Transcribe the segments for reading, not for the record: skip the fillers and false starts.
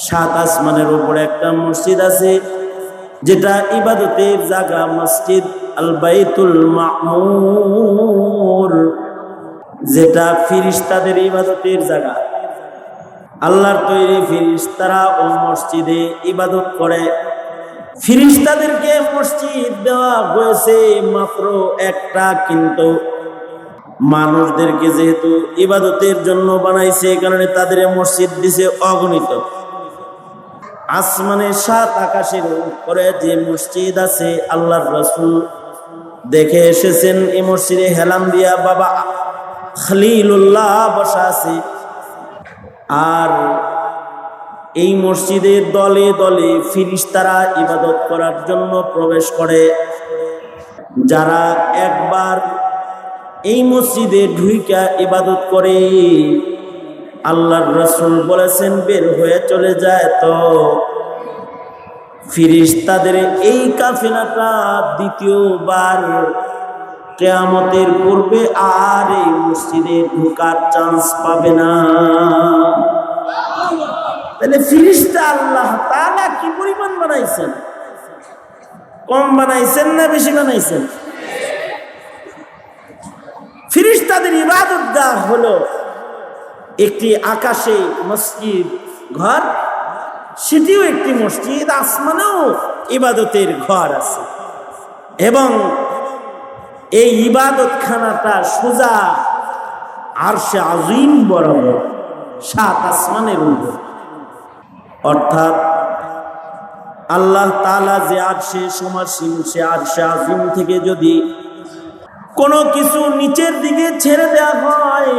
সাত আসমানের উপরে একটা মসজিদ আছে, যেটা ইবাদতের জায়গা, মসজিদ আল বাইতুল মামুর, যেটা ফিরিস্তাদের ইবাদতের জায়গা। আল্লাহর তৈরি ফিরিস্তারা ও মসজিদে ইবাদত করে। ফিরিস্তাদেরকে মসজিদ দেওয়া হয়েছে মাত্র একটা, কিন্তু মানুষদেরকে যেহেতু ইবাদতের জন্য বানাইছে, এই কারণে তাদের মসজিদ দিছে অগণিত। আসমানের সাত আকাশের উপরে যে মসজিদ আছে, আল্লাহর রাসূল দেখে এসেছেন এই মসজিদে হেলান দিয়া বাবা খলিলুল্লাহ বসা আছে। আর এই মসজিদের দলে দলে ফিরিস্তারা ইবাদত করার জন্য প্রবেশ করে। যারা একবার এই মসজিদে ঢুইকা ইবাদত করে, আল্লাহর রাসূল বলেছেন বের হয়ে চলে যায়, তো ফিরিস্তাদের এই কাফেলাটা দ্বিতীয়বার কিয়ামতের পূর্বে আর এই মসজিদে ঢোকার চান্স পাবে না। তাহলে ফিরিস্তা আল্লাহ তাআলা কি পরিমাণ বানাইছেন? কম বানাইছেন না বেশি বানাইছেন? ফিরিস্তাদের ইবাদতগাহ হলো একটি আকাশে মসজিদ ঘর, সেটিও একটি মসজিদ, আসমানেও ইবাদতের ঘর আছে। এবং এই ইবাদতখানাটা সোজা আরশে আজিম বরাবর সাত আসমানের উপর। অর্থাৎ আল্লাহ তাআলা যে আরশে সমাসীন, সে আরশে আজিম থেকে যদি কোনো কিছু নিচের দিকে ছেড়ে দেওয়া হয়,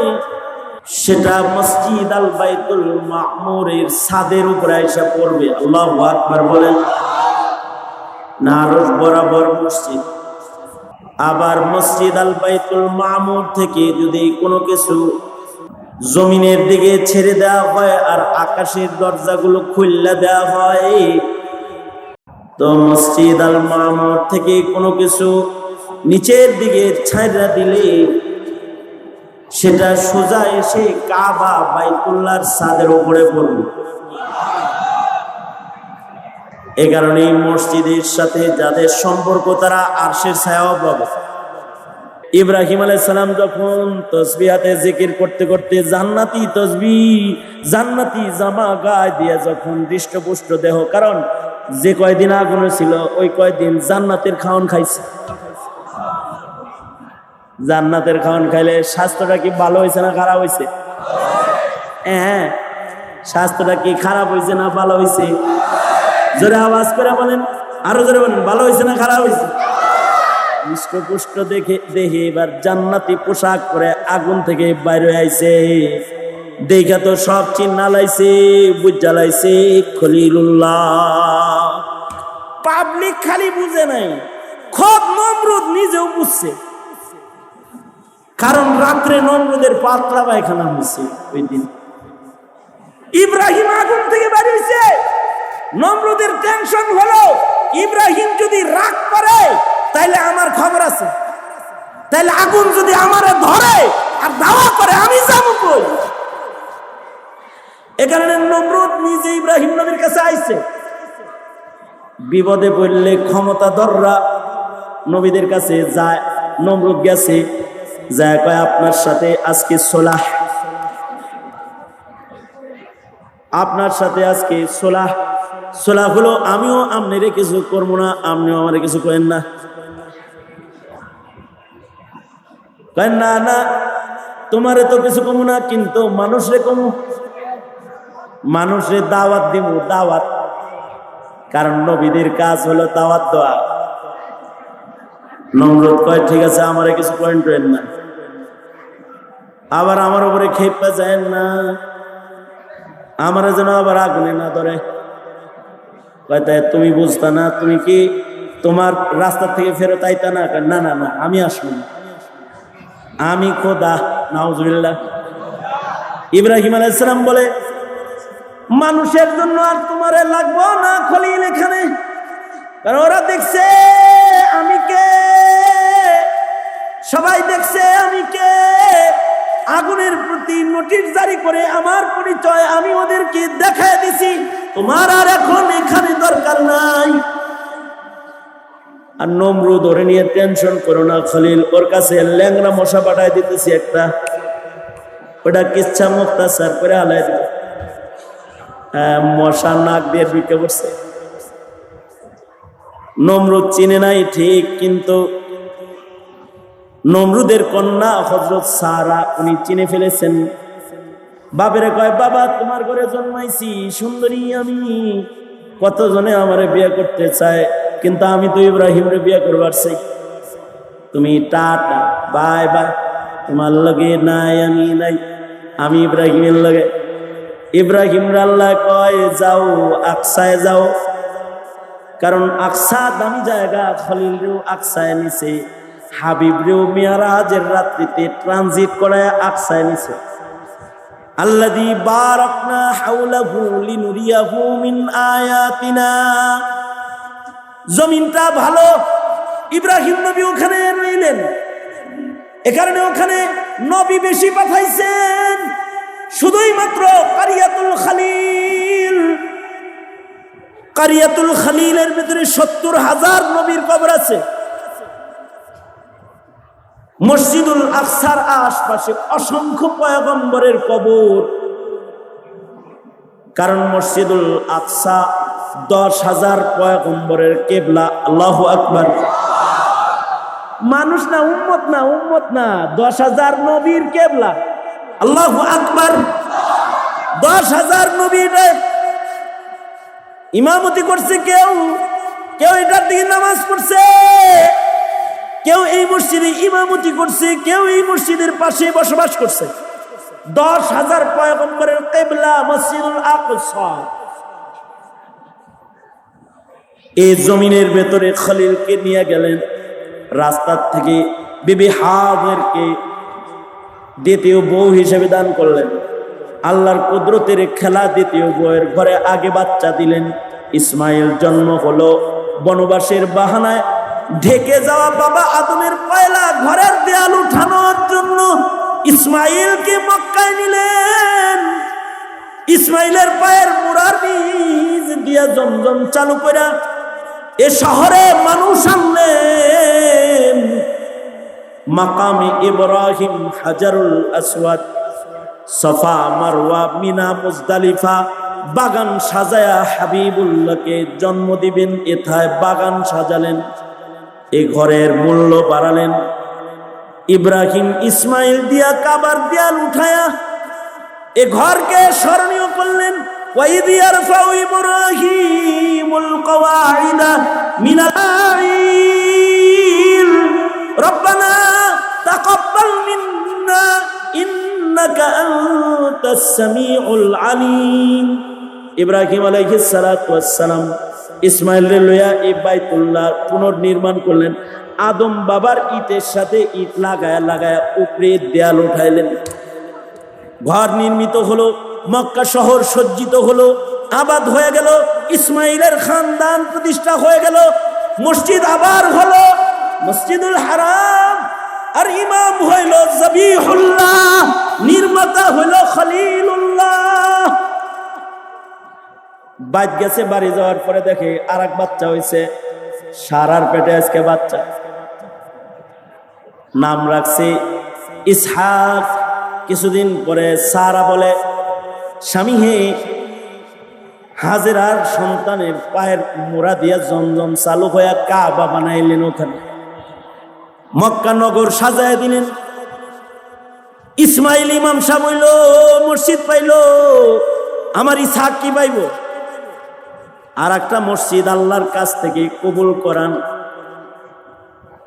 সেটা মসজিদ আল বাইতুল মামুরের ছাদের উপরে এসে পড়বে। আল্লাহু আকবার বলেন। না আরশ বরাবর মসজিদ। আবার মসজিদ আল বাইতুল মামুর থেকে যদি কোনো কিছু জমিনের দিকে ছেড়ে দেওয়া হয় আর আকাশের দরজাগুলো খুলে দেওয়া হয়, তো মসজিদ আল মামুর থেকে কোনো কিছু নিচের দিকে ছাইড়া দিলে সেটা সোজা এসে কাবা বাইতুল্লাহর ছাদের উপরে পড়বে। এ কারণে মসজিদের সাথে যাদের সম্পর্ক তারা আরশের ছায়াও পাবে। ইব্রাহিম আলাইহিস সালাম যখন তাসবিহাতে জিকির করতে করতে জান্নাতি তাসবিহ, জান্নাতি জামা গায়ে দিয়ে যখন হৃষ্টপুষ্ট দেহ, কারণ যে কয়দিন আগুনে ছিল ওই কয়দিন জান্নাতের খাওয়ান খাইছে। জান্নাতের খাওয়ান খাইলে স্বাস্থ্যটা কি ভালো হয়েছে না খারাপ হয়েছে? হ্যাঁ, স্বাস্থ্যটা কি খারাপ হয়েছে না ভালো হয়েছে? জোরে আওয়াজ করে বলেন, আরো জোরে বলেন, ভালো হয়েছে না খারাপ হয়েছে? হৃষ্টপুষ্ট দেখে এবার জান্নাতি পোশাক পরে আগুন থেকে বাইরে আইছে। দেখা তো সব চিন্না লাইছে, বুঝা লাইছে খলিলুল্লাহ। পাবলিক খালি বুঝে নাই, খোদ নমরুদ নিজেও বুঝছে। কারণ রাত্রে নমরুদের পাতলা পায়খানা হয়েছে ওই দিন। ইব্রাহিম আগুন থেকে বাইরে হয়েছে, নমরুদের টেনশন হলো ইব্রাহিম যদি রাগ করে তাইলে আমার খবর আছে, তাইলে আগুন যদি আমারে ধরে আর দাওয়া করে আমি যাবো কই? এ কারণে নমরুদ নিজে ইব্রাহিম নবীর কাছে আইছে। বিপদে পড়লে ক্ষমতাধররা নবীদের কাছে যায়। নমরুদ গেছে, যায় কয় আপনার সাথে আজকে সোলাহ, আপনার সাথে আজকে সোলাহ। সোলাহ হলো আমিও আপনারে কিছু করবো না, আপনিও আমারে কিছু করেন না। না না, তোমারে তো কিছু কমু না, কিন্তু মানুষরে কমু, মানুষের দাওয়াত দিব, দাওয়াত। কারণ নবীদের কাজ হলো দাওয়াত দেওয়া। নমরুদ কয় ঠিক আছে, আমারে কিছু পয়েন্ট করেন না, আবার আমার উপরে খেপা যায় না, আমারে যেন আবার আগুনে না ধরে। কয় তাই তুমি বুঝতা না, তুমি কি তোমার রাস্তা থেকে ফেরত আইতা না? না না না, আমি আসবো না, আমি খোদা। নাউজুবিল্লাহ। ইব্রাহিম আলাইহিস সালাম বলে মানুষের জন্য আর তোমারে লাগবো না খলিল এখানে, কারণ ওরা দেখছে আমি কে, সবাই দেখছে আমি কে। আগুনের প্রতি নোটিশ জারি করে আমার পরিচয় আমি ওদেরকে দেখায় দিছি, তোমার আর এখন এখানে দরকার নাই। আর নমরুদ ধরে নিয়ে টেনশন করো না খলিল, ওর কাছে ল্যাংরা মশা পাঠায় দিতেছি একটা, ওটা কিচ্ছা মুক্তাচার করে আলাই দিবে। মশা নাক দিয়ে ঢুকে পড়ছে। নমরুদ চিনে নাই ঠিক, কিন্তু নমরুদের কন্যা হযরত সারা উনি চিনে ফেলেছেন। বাপেরে কয়, বাবা তোমার ঘরে জন্মাইছি, সুন্দরী আমি, কতজনে আমারে বিয়ে করতে চায়, কিন্তু আমি তো ইব্রাহিমরে বিয়ে করবার চাই। তুমি টাটা বাই বাই, তোমার লগে নাই আমি নাই, আমি ইব্রাহিমের লগে। ইব্রাহিম আল্লাহ কয় যাও আকসায় যাও, কারণ আকসা দামি জায়গা। খলিলরেও আকসায় নিছে, হাবিবরেও মিরাজের রাত্রিতে ট্রানজিট করায় আকসায় নিছে। আল্লাযী বারাকনা হাওলাহু লিনুরিয়াহু মিন আয়াতিনা। জমিনটা ভালো, ইব্রাহিম নবী ওখানে রইলেন, এ কারণে ওখানে নবী বেশি পাঠাইছেন। শুধুই মাত্র কারিয়াতুল খালিল, কারিয়াতুল খালিলের ভিতরে ৭০,০০০ নবীর কবর আছে। মসজিদুল আকসার আশপাশে অসংখ্য পয়গম্বরের কবর, কারণ মসজিদুল আকসা ১০,০০০ পয়গম্বরের কিবলা। আল্লাহু আকবার। মানুষ না, উম্মত না, উম্মত না, ১০,০০০ নবীর কিবলা। আল্লাহু আকবার। ১০,০০০ নবীর ইমামতি করছে কেউ, কেউ এটার দিকে নামাজ পড়ছে, কেউ এই মসজিদে ইমামতি করছে, কেউ এই মসজিদের পাশে বসবাস করছে। ১০,০০০ পয়গম্বরের কিবলা মসজিদুল আকসা। এই জমিনের ভেতরে খলিলকে নিয়ে গেলেন, রাস্তার থেকে বিবি হাজেরকে দ্বিতীয় বউ হিসেবে দান করলেন। আল্লাহর কুদরতের খেলা, দ্বিতীয় বউয়ের ঘরে আগে বাচ্চা দিলেন। ইসমাইল জন্ম হলো বনবাসের বাহানায়। ঢেকে যাওয়া বাবা আদমের পয়লা ঘরের দেয়াল উঠানোর জন্য ইসমাইলকে মক্কায় নিলেন। ইসমাইলের পায়ের মুড়ার বীজ দিয়া জমজম চালু করে এ শহরে মানুষ আনলেন। মাকামে ইব্রাহিম, হাজারুল আসওয়াদ, সফা মারওয়া, মিনা, মুজদালিফা, বাগান সাজায়া হাবিবুল্লাহকে জন্ম দিবেন, এথায় বাগান সাজালেন। এ ঘরের মূল্য বাড়ালেন। ইব্রাহিম ইসমাইল দিয়া কাবার দেয়াল উঠায়া এ ঘরকে স্মরণীয় করলেন। ওয়াইদ ইয়ারফাউ ইব্রাহিমুল কওয়াইদা মিনাল বাইত রব্বানা তাকাব্বাল মিন্না ইন্নাকা আনতাস সামিউল আলিম। ইব্রাহিম আলাইহিস সালাতু ওয়াস সালাম ইসমাইলের লইয়া এই বাইতুল্লাহ পুনর্নির্মাণ করলেন। আদম বাবার ইটের সাথে ইট লাগায়া লাগায়া উপরে দেয়াল উঠাইলেন। ঘর নির্মিত হলো, মক্কা শহর সজ্জিত হলো, আবাদ হয়ে গেল, ইসমাইলের খানদান প্রতিষ্ঠা হয়ে গেল, মসজিদ আবার হলো মসজিদুল হারাম। আর ইমাম হইল জবিহুল্লাহ, নির্মাতা হইল খলিলুল্লাহ। বাদ গেছে, বাড়ি যাওয়ার পরে দেখে আর এক বাচ্চা হয়েছে, সারার পেটে আজকে বাচ্চা। নাম রাখছে ইসহাক। কিছুদিন পরে সারা বলে, স্বামী হে, হাজেরার সন্তানের পায়ের মোড়া দিয়া জমজম চালু হয়ে কাবা বানাইলেন। ওখানে মক্কা নগর সাজায় দিলেন। ইসমাইল ইমাম সাহেব হইল, মসজিদ পাইল, আমার ইসহাক কি পাইব? আর একটা মসজিদ আল্লাহর কাছ থেকে কবুল করান।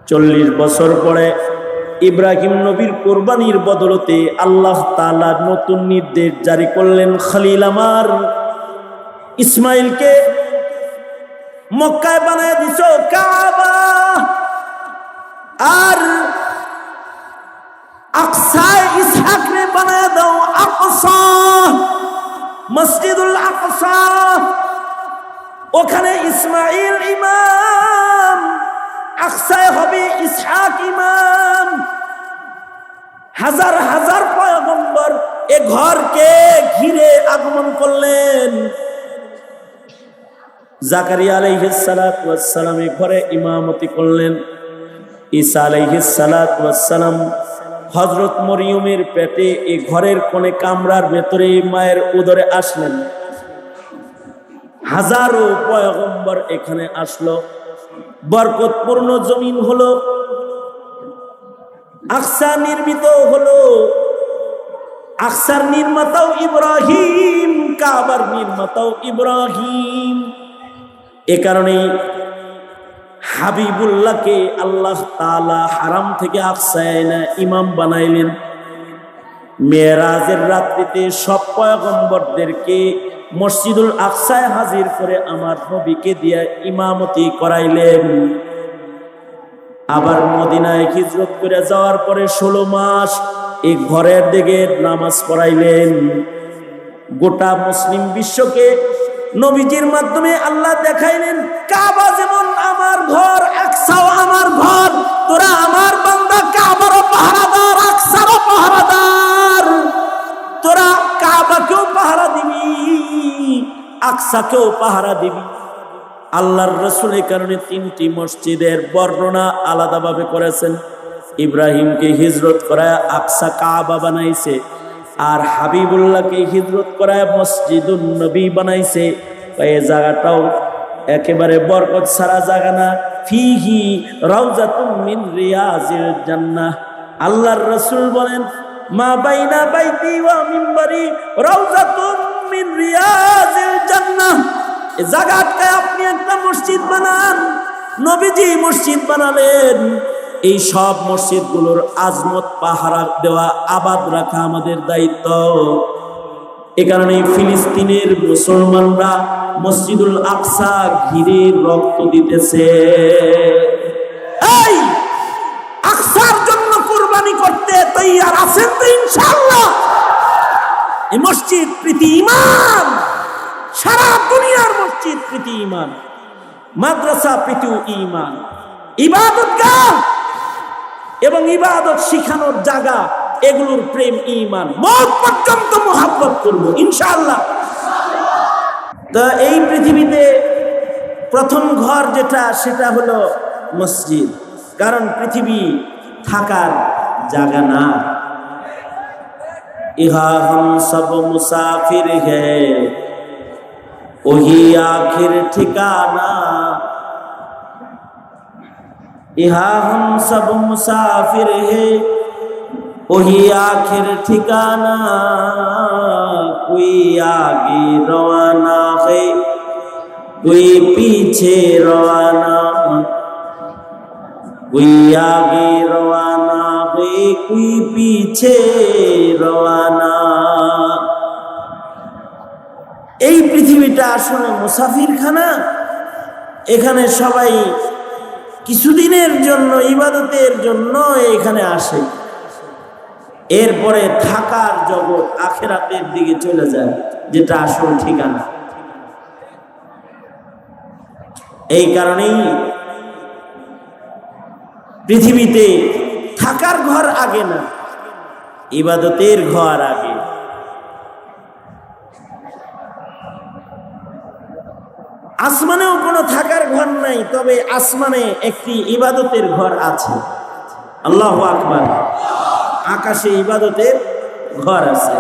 ৪০ বছর পরে ইব্রাহিম নবীর কোরবানির বদলতে আল্লাহ তাআলা নতুন নির্দেশ জারি করলেন, খলিল আমার ইসমাইলকে মক্কায় বানায় দিছো কাবা, আর আকসায় ইসহাকরে বানায় দাও আকসা, মসজিদুল আকসা। ওখানে ইসমাইল ইমাম, আকসায় হবে ইসহাক ইমাম। হাজার হাজার পয়গম্বর এ ঘরকে ঘিরে আগমন করলেন। জাকারিয়া আলাইহিস সালাতু ওয়াস সালামের ঘরে ইমামতি করলেন। ঈসা আলাইহিস সালাতু ওয়াস সালাম হযরত মরিয়মের পেটে এই ঘরের কোণে কামরার ভেতরে মায়ের উদরে আসলেন। হাজারো পয়গম্বর এখানে আসলো, বরকতপূর্ণ জমিন হলো, আকসা নির্মিত হলো। আকসার নির্মাতাও ইব্রাহিম, কাবার নির্মাতাও ইব্রাহিম। এ কারণে হাবিবুল্লাহকে আল্লাহ তাআলা হারাম থেকে আকসায় এনে ইমাম বানাইলেন। মেরাজের রাত্রিতে সব পয়গম্বরদেরকে মসজিদুল আকসায় হাজির করে আমার নবীকে দিয়ে ইমামতি করাইলেন। আবার মদিনায় হিজরত করে যাওয়ার পরে 16 মাস এই ঘরের দিকে নামাজ পড়াইলেন। গোটা মুসলিম বিশ্বকে নবীজির মাধ্যমে আল্লাহ দেখাইলেন, কাবা যেমন আমার ঘর, আকসাও আমার ঘর, তোরা আমার বান্দা, কাবারও পাহারাদার, আকসারও পাহারাদার। তোরা কাবাকেও পাহারা দিবি, আকসাকেও পাহারা দিবি। আল্লাহর রাসূলের কারণে 3টি মসজিদের বর্ণনা আলাদাভাবে করেছেন। ইব্রাহিমকে হিজরত করায় আকসা কাবা বানাইছে, আর হাবিবুল্লাহকে হিজরত করায় মসজিদুন নবী বানাইছে। এই জায়গাটাও একেবারে বরকত সারা জায়গা না। ফিহি রাউজাতুম মিন রিয়াজিল জান্নাহ। আল্লাহর রাসূল বলেন, মা বাইনা বাইতি ওয়া মিনবারি রাউজাতুম মিন রিয়াজিল জান্নাহ। এই জায়গাটায় আপনি একটা মসজিদ বানান। নবীজি মসজিদ বানালেন। এই সব মসজিদগুলোর আজমত পাহারা দেওয়া, আবাদ রাখা আমাদের দায়িত্ব। এ কারণে ফিলিস্তিনের মুসলমানরা মসজিদুল আকসা ঘিরে রক্ত দিতেছে। এই আকসার জন্য কুরবানি করতে তৈয়ার আছেন তো ইনশাআল্লাহ? এই মসজিদ প্রীতি ঈমান, সারা দুনিয়ার মসজিদ প্রীতি ঈমান, মাদ্রাসা প্রীতি ঈমান, ইবাদতগাহ এবং ইবাদত শিখানোর জায়গা, এগুলোর প্রেম ঈমান। মওত পর্যন্ত মুহাব্বত করব ইনশাআল্লাহ। তো এই পৃথিবীতে প্রথম ঘর যেটা, সেটা হলো মসজিদ। কারণ পৃথিবী থাকার জায়গা না। ইহা হাম সব মুসাফির হ্যায়, ওহি আখির ঠিকানা। ইহা হাম সব মুসাফির হ্যায়, ওহি আখির ঠিকানা। কোই আগে রওয়ানা है, कोई पीछे रवाना, कोई आगे रवाना है, कोई पीछे रवाना। এই পৃথিবীটা আসলে মুসাফিরখানা। এখানে সবাই কিছুদিনের জন্য, ইবাদতের জন্য এখানে আসে। এরপরে থাকার জগৎ আখিরাতের দিকে চলে যায়, যেটা আসল ঠিকানা। এই কারণেই পৃথিবীতে থাকার ঘর আগে না, ইবাদতের ঘর আগে। আসমানেও কোনো থাকার ঘর নাই, তবে আসমানে একটি ইবাদতের ঘর আছে। আল্লাহু আকবার। আকাশে ইবাদতের ঘর আছে।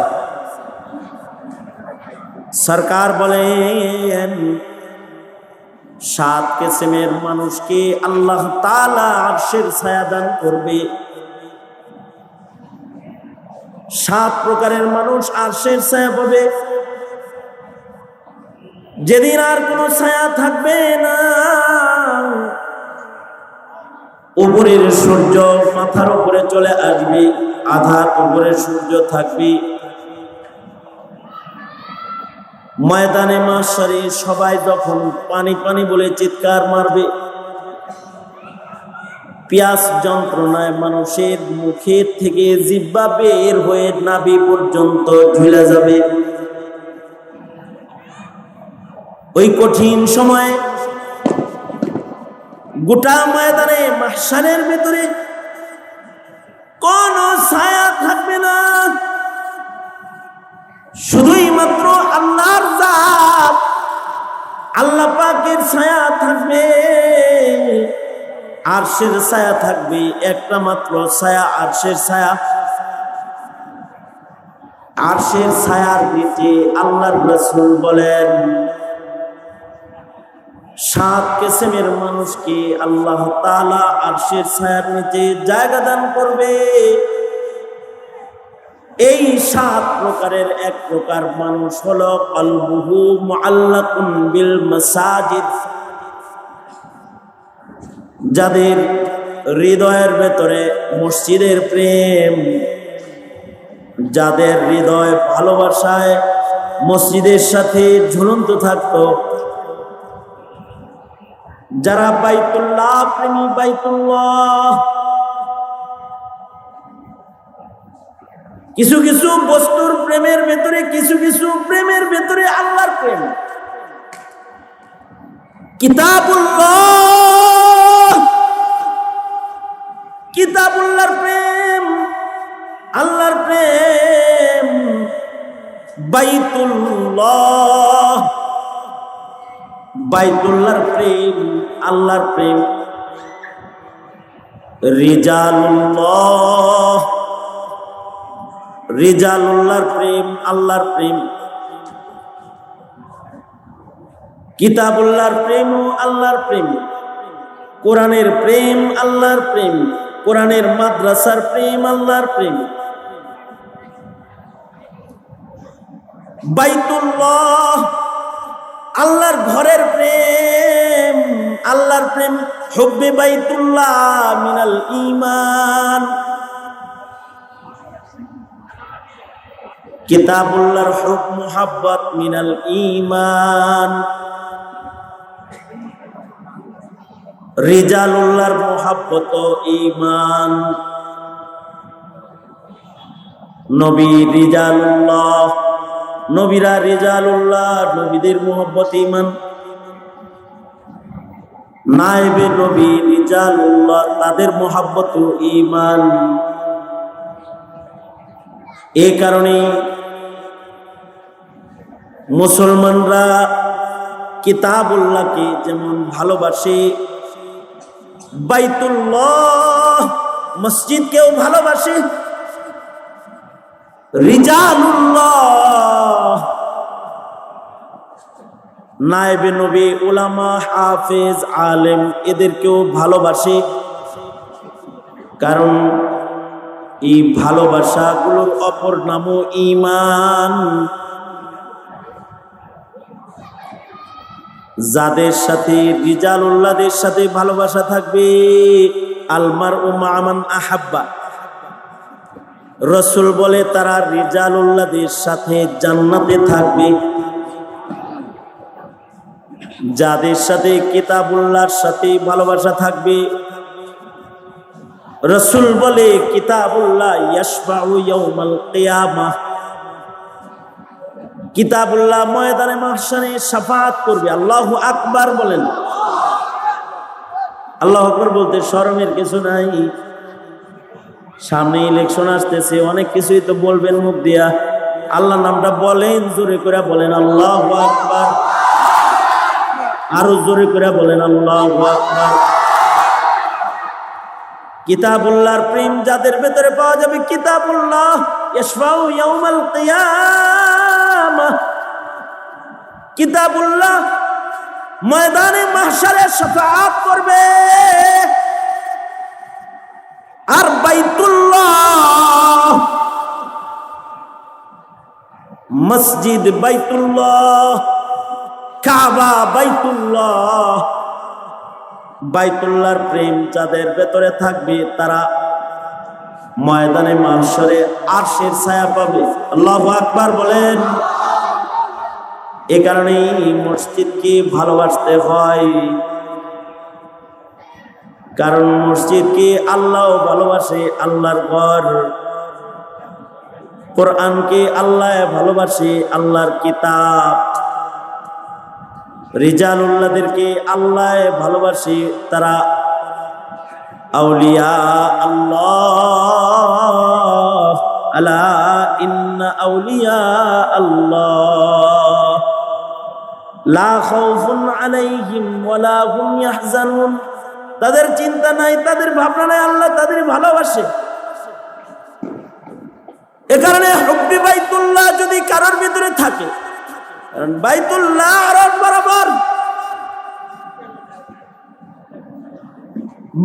সরকার বলেন, 7 কিসমের মানুষকে আল্লাহ তাআলা আরশের ছায়া দান করবে। 7 প্রকারের মানুষ আরশের ছায়া পাবে, যেদিন আর কোনো ছায়া থাকবে না। উপরের সূর্য মাথার উপরে চলে আসবে, আধার উপরে সূর্য থাকবে। ময়দানে মাশারে সবাই যখন পানি পানি বলে চিৎকার মারবে, পিয়াস যন্ত্রণায় মানুষের মুখের থেকে জিহ্বা বের হয়ে নাভি পর্যন্ত ঝুলে যাবে। ওই কঠিন সময়ে গোটা ময়দানে মাহশারের ভিতরে কোন ছায়া থাকবে না, শুধুই মাত্র আল্লাহর জাত, আল্লাহ পাকের ছায়া থাকবে, আরশের ছায়া থাকবে, একটা মাত্র ছায়া, আরশের ছায়া। আরশের ছায়ার নিচে আল্লাহর রাসূল বলেন 7 কিসমের মানুষকে আল্লাহ তাআলা আরশের ছায়ার নিচে জায়গা দান করবে। এই 7 প্রকারের এক প্রকার মানুষ হলো কলবুহু মুআল্লাকুন বিল মাসাজিদ, যাদের হৃদয়ের ভেতরে মসজিদের প্রেম, যাদের হৃদয় ভালোবাসায় মসজিদের সাথে ঝুলন্ত থাকতো, যারা বাইতুল্লাহ প্রেমী, বাইতুল্লাহ, কিছু কিছু বস্তুর প্রেমের ভেতরে, কিছু কিছু প্রেমের ভেতরে আল্লাহর প্রেম। কিতাবুল্লাহ, কিতাবুল্লাহর প্রেম, আল্লাহর প্রেম। বাইতুল্লাহ, বাইতুল্লাহর প্রেম, আল্লাহর প্রেম। রিজালুল্লাহ, রিজালুল্লাহর প্রেম, আল্লাহর প্রেম। কিতাবুল্লাহর প্রেম ও আল্লাহর প্রেম, কোরআনের প্রেম, আল্লাহর প্রেম, কোরআনের মাদ্রাসার প্রেম, আল্লাহর প্রেম। বাইতুল্লাহ, আল্লাহর ঘরের প্রেম, আল্লাহর প্রেম। হুব্বে বাইতুল্লাহ মিনাল ঈমান, কিতাবুল্লাহর হুব মুহাব্বত মিনাল ঈমান। রিজালুল্লাহর মুহাব্বত ঈমান। নবী রিজালুল্লাহ, নবীরা রিজালুল্লাহ, নবীদের মুহাব্বত ঈমান। নায়েবে নবী রিজালুল্লাহ, তাদের মুহাব্বত ঈমান। এই কারণে মুসলমানরা কিতাবুল্লাহকে যেমন ভালোবাসে, বাইতুল্লাহ মসজিদকেও ভালোবাসে। রিজালুল্লাহ, নায়েবে নবী, উলামা, হাফেজ, আলেম, এদেরকেও ভালোবাসে। কারণ এই ভালোবাসাগুলোর অপর নামও ঈমান। যাদের সাথে রিজালুল্লাহদের সাথে ভালোবাসা থাকবে, আলমারউ মা মান আহাব্বা, রাসূল বলে তারা রিজালুল্লাহদের সাথে জান্নাতে থাকবে। যাদের সাথে কিতাবুল্লাহর সাথে ভালোবাসা থাকবে, রাসূল বলে কিতাবুল্লাহ ইয়াশফাউ ইয়াউমাল কিয়ামাহ, কিতাবুল্লাহ ময়দানে মাহশারে শাফাআত করবে। আল্লাহু আকবার বলেন। আল্লাহু আকবার বলতে শরমের কিছু নাই। সামনে ইলেকশন আসতেছে, অনেক কিছুই তো বলবেন মুখ দিয়া। আল্লাহর নামটা বলেন, জোরে করে বলেন আল্লাহু আকবার। আরো জোরে করে বলেন আল্লাহু আকবার। কিতাবুল্লাহর প্রেম যাদের ভেতরে পাওয়া যাবে, কিতাবুল্লাহ ইয়াশফাউ ইয়াউমাল কিয়ামাহ, কিতাবুল্লাহ ময়দানে মাহশারে শাফাআত করবে। আর বাইতুল্লাহ, মসজিদ বাইতুল্লাহ, কাবা বাইতুল্লাহ, বাইতুল্লাহর প্রেম যাদের ভেতরে থাকবে, তারা ময়দানে মাহশরে আরশের ছায়া পাবে। আল্লাহু আকবার বলেন। এ কারণেই মসজিদকে ভালোবাসতে হয়, কারণ মসজিদকে আল্লাহ ভালোবাসে, আল্লাহর ঘর। কোরআনকে আল্লাহ ভালোবাসে, আল্লাহর কিতাব। রিজালুল্লাহদেরকে আল্লাহ ভালোবাসে, তারা আউলিয়া আল্লাহ। আলা ইন্না আউলিয়া আল্লাহ লা খাউফুন আলাইহিম ওয়ালা হুম ইয়াহজানুন, তাদের চিন্তা নাই, তাদের ভাবনা নাই, আল্লাহ তাদের ভালোবাসে। এ কারণে হুব্বি বাইতুল্লাহ যদি কারোর ভিতরে থাকে, কারণ বাইতুল্লাহ আরশ বরাবর,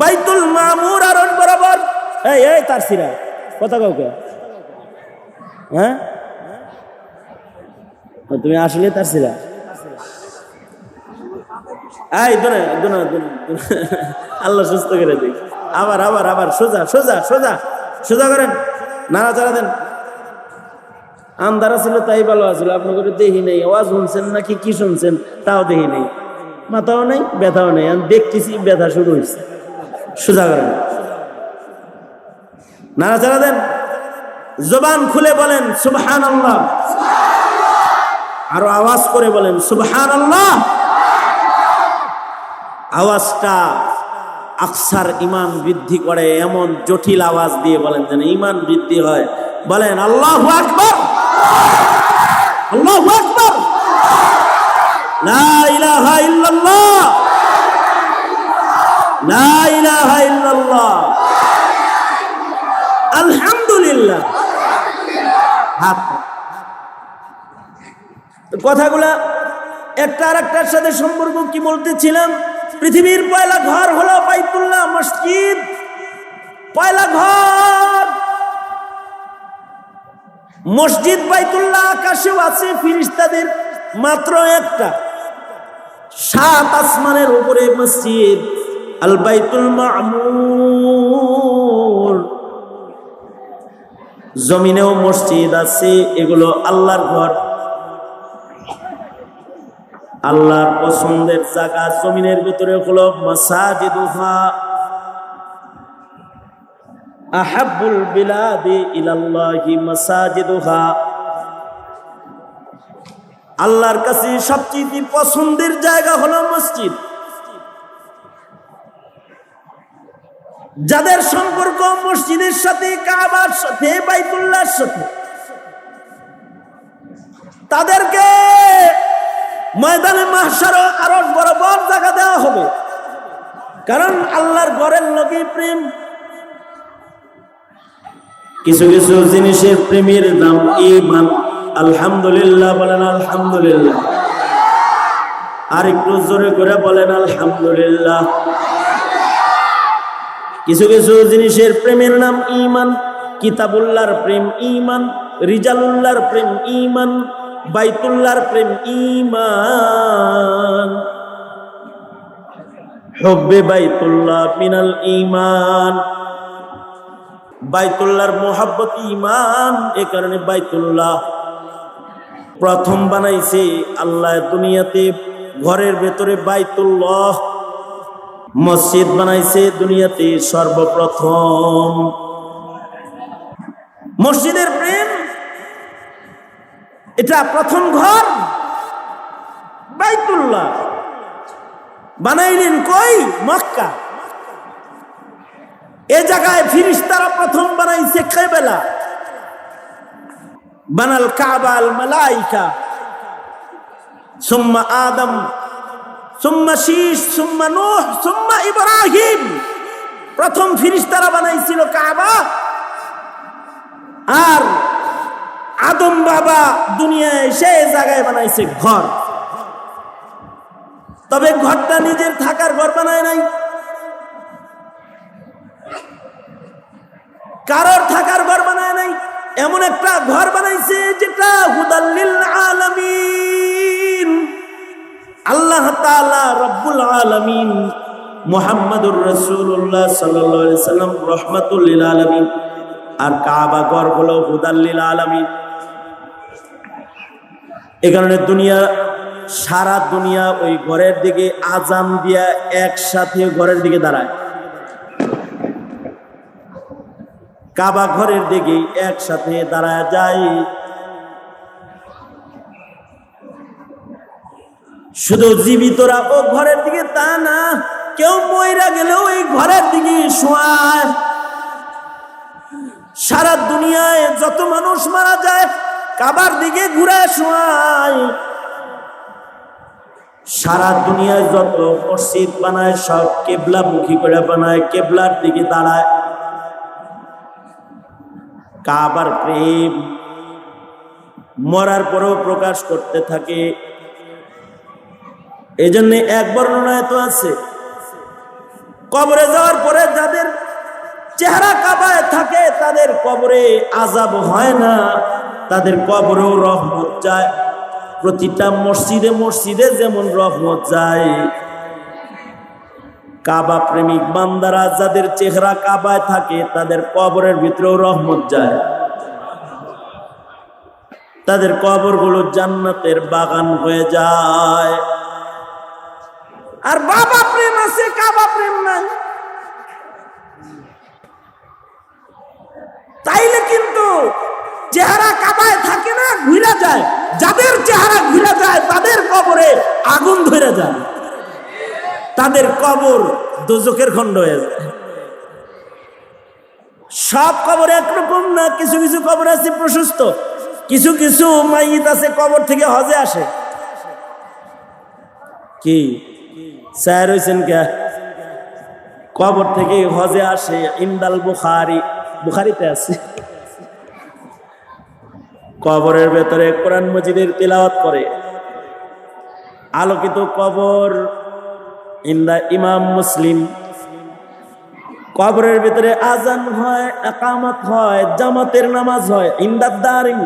বাইতুল মামুর আরশ বরাবর। এই তার সিরা কথা কাউকে, হ্যাঁ তুমি আসলে তার সিরা, এই দোনে দোনে দোনে, আল্লাহ সুস্থ করে দিই। আবার আবার আবার সোজা সোজা সোজা সোজা করেন, নাড়াচাড়া দেন। আন্ধারা ছিল তাই ভালো আছিল, আপনাকে দেখি নেই, আওয়াজ শুনছেন নাকি কি শুনছেন তাও দেখি নেই, মাথাও নেই ব্যথাও নেই, আমি দেখতেছি ব্যথা শুরু হয়েছে। সোজা করেন, নাড়াচাড়া দেন, জবান খুলে বলেন সুবহানাল্লাহ, আরো আওয়াজ করে বলেন সুবহানাল্লাহ। আওয়াজটা আকসার ইমান বৃদ্ধি করে, এমন জটিল আওয়াজ দিয়ে বলেন যেন ইমান বৃদ্ধি হয়। বলেন আল্লাহু আকবার, আল্লাহু আকবার, লা ইলাহা ইল্লাল্লাহ, লা ইলাহা ইল্লাল্লাহ, আলহামদুলিল্লাহ। হাত কথাগুলা একটা আর একটার সাথে সম্পর্ক কি বলতেছিলাম, পৃথিবীর পয়লা ঘর হলো বাইতুল্লাহ মসজিদ, পয়লা ঘর মসজিদ বাইতুল্লাহ। আকাশেও আছে ফেরেশতাদের মাত্র একটা, 7 আসমানের উপরে মসজিদ আল বাইতুল মামুর। জমিনেও মসজিদ আছে, এগুলো আল্লাহর ঘর, আল্লাহর পছন্দের জায়গা। জমিনের ভিতরে হলো মাসাজিদুহা আহাব্বুল বিলাদি ইলাল্লাহি মাসাজিদুহা, আল্লাহর কাছে সবচেয়ে পছন্দের জায়গা হলো মসজিদ। যাদের সম্পর্ক মসজিদের সাথে, কাবার সাথে, বাইতুল্লাহর সাথে, তাদেরকে ময়দানে মাহশার আরশ বরাবর জায়গা দেওয়া হবে, কারণ আল্লাহর ঘরের লগে প্রেম। কিছু কিছু জিনিসের প্রেমের নাম ঈমান। আলহামদুলিল্লাহ বলেন আলহামদুলিল্লাহ, আর একটু জোরে করে বলেন আলহামদুলিল্লাহ। কিছু কিছু জিনিসের প্রেমের নাম ঈমান। কিতাবুল্লাহর প্রেম ঈমান, রিজালুল্লাহর প্রেম ঈমান, বাইতুল্লাহর প্রেম ঈমান। হুব্বে বাইতুল্লাহ মিনাল ঈমান, বাইতুল্লাহর মোহাব্বত ঈমান। এ কারণে বাইতুল্লাহ প্রথম বানাইছে আল্লাহ দুনিয়াতে, ঘরের ভেতরে বাইতুল্লাহ মসজিদ বানাইছে দুনিয়াতে সর্বপ্রথম। মসজিদের প্রেম, এটা প্রথম ঘর বাইতুল্লাহ। বানাইলেন কই? মক্কা। এ জায়গায় ফেরেশতারা প্রথম বানাইছে কিবলা। বানাল কাবা আল মালাইকা, সুম্মা আদম, সুম্মা শীস, সুম্মা নূহ, সুম্মা ইব্রাহিম। প্রথম ফেরেশতারা বানাইছিল কাবা, আর আদম বাবা দুনিয়ায় সেই জায়গায় বানাইছে ঘর। তবে ঘরটা নিজের থাকার ঘর বানায় নাই, কারোর থাকার ঘর বানায় নাই। এমন একটা ঘর বানাইছে যেটা হুদাল্লিল আলামিন। আল্লাহ তাআলা রব্বুল আলামিন মুহাম্মাদুর রাসূলুল্লাহ সাল্লাল্লাহু আলাইহি সাল্লাম রাহমাতুল লিল আলামিন, আর কাবা ঘর হলো হুদাল্লিল আলামিন। এই কারণে দুনিয়া, সারা দুনিয়া ওই ঘরের দিকে আজান দিয়া একসাথে ঘরের দিকে দাঁড়ায়, কাবা ঘরের দিকে একসাথে দাঁড়ায় যায়। শুধু জীবিতরা ও ঘরের দিকে তা না, কেউ মইরা গেলেও ওই ঘরের দিকে শোয়ায়। সারা দুনিয়ায় যত মানুষ মারা যায় কাবার দিকে ঘুরে শোয়ায়। সারা দুনিয়ায় যত মসজিদ বানায় সব কেবলামুখী করে বানায়, কেবলার দিকে দাঁড়ায়। কাবার প্রেম মরার পরেও প্রকাশ করতে থাকে। এই জন্য এক বর্ণনায় তো আছে, কবরে যাওয়ার পরে যাদের চেহারা কাবায় থাকে তাদের কবরে আযাব হয় না, তাদের কবরেও রহমত যায়। প্রতিটা মসজিদে মসজিদে যেমন রহমত যায়, কাবা প্রেমিক বান্দারা যাদের চেহারা কাবায় থাকে তাদের কবরের ভিতরেও রহমত যায়। তাদের কবরগুলো জান্নাতের বাগান হয়ে যায়। আর বাবা প্রেম আছে, কাবা প্রেম নাই। তাইলে কিন্তু চেহারা কাবায় থাকে না, ঘুরে যায়। যাদের চেহারা ঘুরে যায় তাদের কবরে আগুন ধরে যায়, তাদের কবর দোজখের খণ্ড হয়ে যায়। সব কবর একরকম না, কিছু কিছু কবর আছে প্রশস্ত, কিছু কিছু মাইয়িত আছে কবর থেকে হজে আসে। কি স্যার হয়েছেন কে? কবর থেকে হজে আসে। ইন্দাল বুখারী, বুখারীতে আছে। কবরের ভেতরে কোরআন মজিদের তিলাওয়াত করে। আলোকিত কবর, ইন্দা ইমাম মুসলিম। কবরের ভিতরে আজান হয়, ইকামত হয়, জামাতের নামাজ হয়। ইন্দা দারিন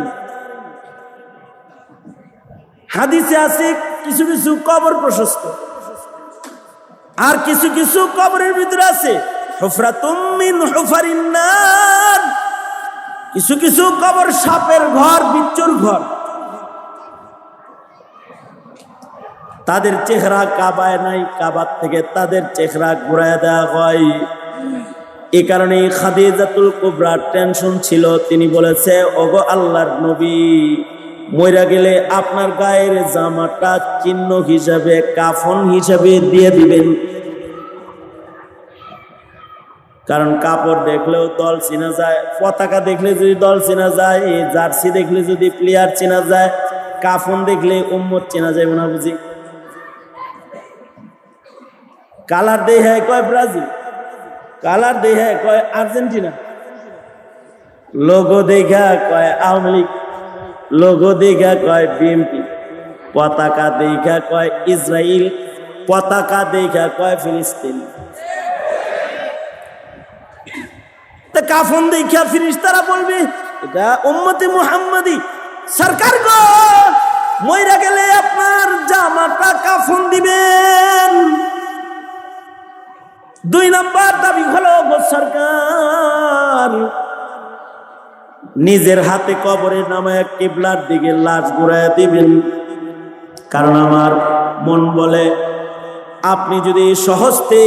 হাদিসে আছে কিছু কিছু কবর প্রশস্ত, আর কিছু কিছু কবরের ভিতরে আছে হুফরাতুম মিন হুফারিন নার। কিছু কিছু কবর সাপের ঘর, বিচ্ছুর ঘর। তাদের চেহারা কাবায় নাই, কাবার থেকে তাদের চেহারা ঘুরায় দেওয়া হয়। এই কারণে খাদিজাতুল কুবরা টেনশন ছিল। তিনি বলেছে, ওগো আল্লাহর নবী, মইরা গেলে আপনার গায়ের জামাটা চিহ্ন হিসাবে, কাফন হিসাবে দিয়ে দিবেন। কারণ কাপড় দেখলেও দল চেনা যায়, পতাকা দেখলে যদি দল চেনা যায়, জার্সি দেখলে যদি প্লেয়ার চেনা যায়, কাফন দেখলে উম্মত চেনা যায় না বুঝি। কালার দেয় হ্যাঁ কয় ব্রাজিল, কালার দেয় হ্যাঁ কয় আর্জেন্টিনা, লোগো দেখা কয় আওয়ামী লীগ, লোগো দেখা কয় বিএনপি, পতাকা দেখা কয় ইসরায়েল, পতাকা দেখা কয় ফিলিস্তিন। তা কাফন দেখা ফিরিস্তারা বলবে এটা উম্মতে মুহাম্মাদি। সরকার গো, মইরা গেলে আপনার জামাটা কাফন দিবেন। 2 নাম্বার দাবি হলো, গো সরকার, নিজের হাতে কবরে নামায় কিবলার দিকে লাশ ঘুরায় দিবেন। কারণ আমার মন বলে, আপনি যদি সহজতে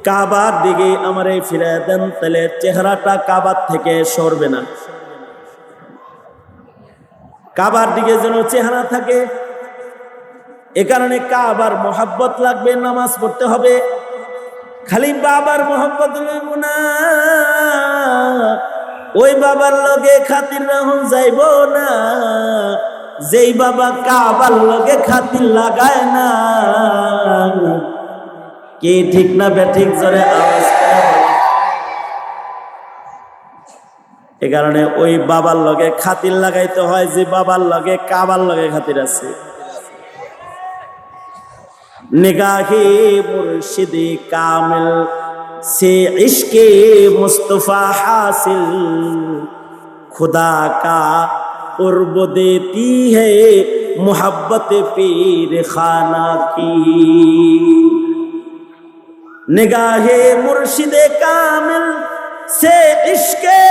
কাবার দিকে আমারে ফিরায় দেন, তাহলে চেহারাটা কাবার থেকে সরবে না। কাবার দিকে যেন চেহারা থাকে, এ কারণে কাবার মোহাব্বত লাগবে, নামাজ পড়তে হবে। খালি বাবার মোহাব্বত লইব না, ওই বাবার লগে খাতির রাহুন যাইব না, যেই বাবা কাবার লগে খাতির লাগায় না। কি ঠিক না বেঠিক জোরে আওয়াজ করে। এ কারণে ওই বাবার লগে খাতির লাগাইতে হয় যে বাবার লগে কাবার লগে খাতির আছে। निगाहे मुर्शिदे कामिल से इश्के मुस्तफा हासिल, खुदा का कुर्ब देती है मोहब्बत पीर खाना की। निगाहे मुर्शिदे कामिल से इश्के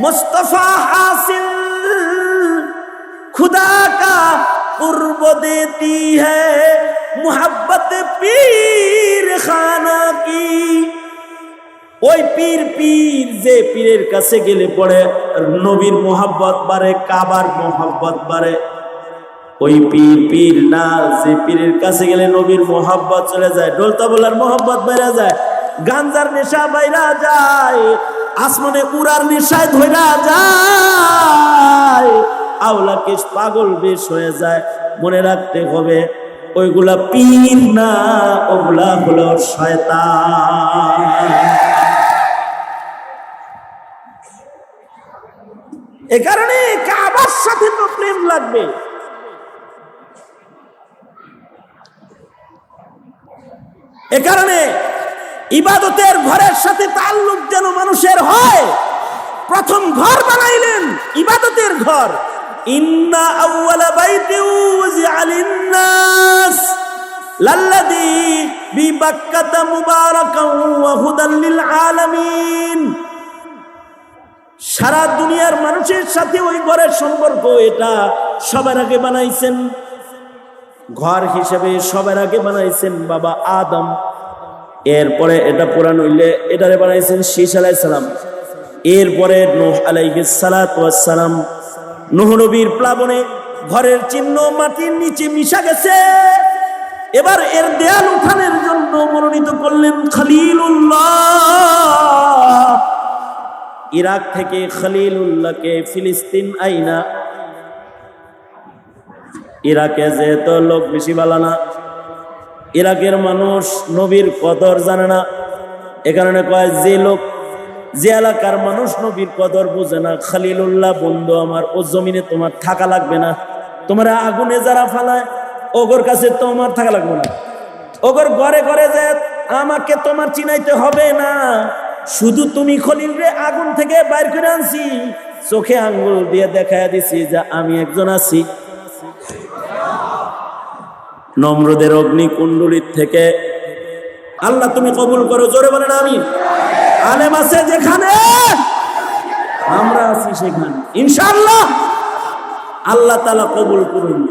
मुस्तफा हासिल, खुदा का कुर्ब देती है मोहब्बत पीर खाना की। ওই পীর পীর যে পীরের কাছে গেলে পড়ে নবীর মোহাব্বত বাড়ে, কাবার মোহাব্বত বাড়ে। ওই পীর পীর না, যে পীরের কাছে গেলে নবীর মোহাব্বত চলে যায়, ঢোল তবলার মোহাব্বত বাইরা যায়, গাঞ্জার নেশা বাইরা যায়, আসমানে উড়ার নেশায় ধইরা যায়, আওলা কেশ পাগল বেশ হয়ে যায়। মনে রাখতে হবে, ওইগুলা পীর না, ওগুলা হলো শয়তান। এ কারণে কাবার সাথে তো প্রেম লাগবে। এ কারণে ইবাদতের ঘরের সাথে তাল্লুক যেন মানুষের হয়, প্রথম ঘর বানাইলেন ইবাদতের ঘর। ইন্না আউওয়ালা বাইতিন উযিআ লিন-নাস লাল্লাযী বিবাক্কাতা মুবারাকান ওয়া হুদাল লিল আলামিন। সারা দুনিয়ার মানুষের সাথে ওই ঘরের সম্পর্ক, এটা সবার আগে বানাইছেন ঘর হিসেবে, সবার আগে বানাইছেন বাবা আদম। এরপরে এটা পুরান হইলে এটারে বানাইছেন শীশ আলাইহিস সালাম। এরপরে নূহ আলাইহিস সালাতু ওয়াস সালাম। নূহ নবীর প্লাবনে ঘরের চিহ্ন মাটির নিচে মিশা গেছে। এবার এর দেয়াল উঠানের জন্য মনোনীত করলেন খলিলুল্লাহ। ইরাক থেকে খলিলুল্লাহকে ফিলিস্তিন আইনা, ইরাকে যেহেতু লোক বেশি ভালো না, ইরাকের মানুষ নবীর কদর জানে না। এ কারণে কয় যে লোক, যে এলাকার মানুষ নবীর কদর বুঝে না, খলিলুল্লাহ বন্ধু আমার, ও জমিনে তোমার থাকা লাগবে না। তোমার আগুনে যারা ফালায় ওগর কাছে তোমার থাকা লাগবে না। ওগর ঘরে ঘরে যে আমাকে তোমার চিনাইতে হবে না, শুধু তুমি খলিল রে আগুন থেকে বাইর করে আনছি, চোখে আঙ্গুল দিয়ে দেখায় দিছি যে আমি একজন আছি। নমরুদের অগ্নিকুণ্ডলীর থেকে আল্লাহ তুমি কবুল করো, জোরে বলেন আমিন। আলেম আছে যেখানে, আমরা আছি সেখানে, ইনশাআল্লাহ আল্লাহ তাআলা কবুল করুন।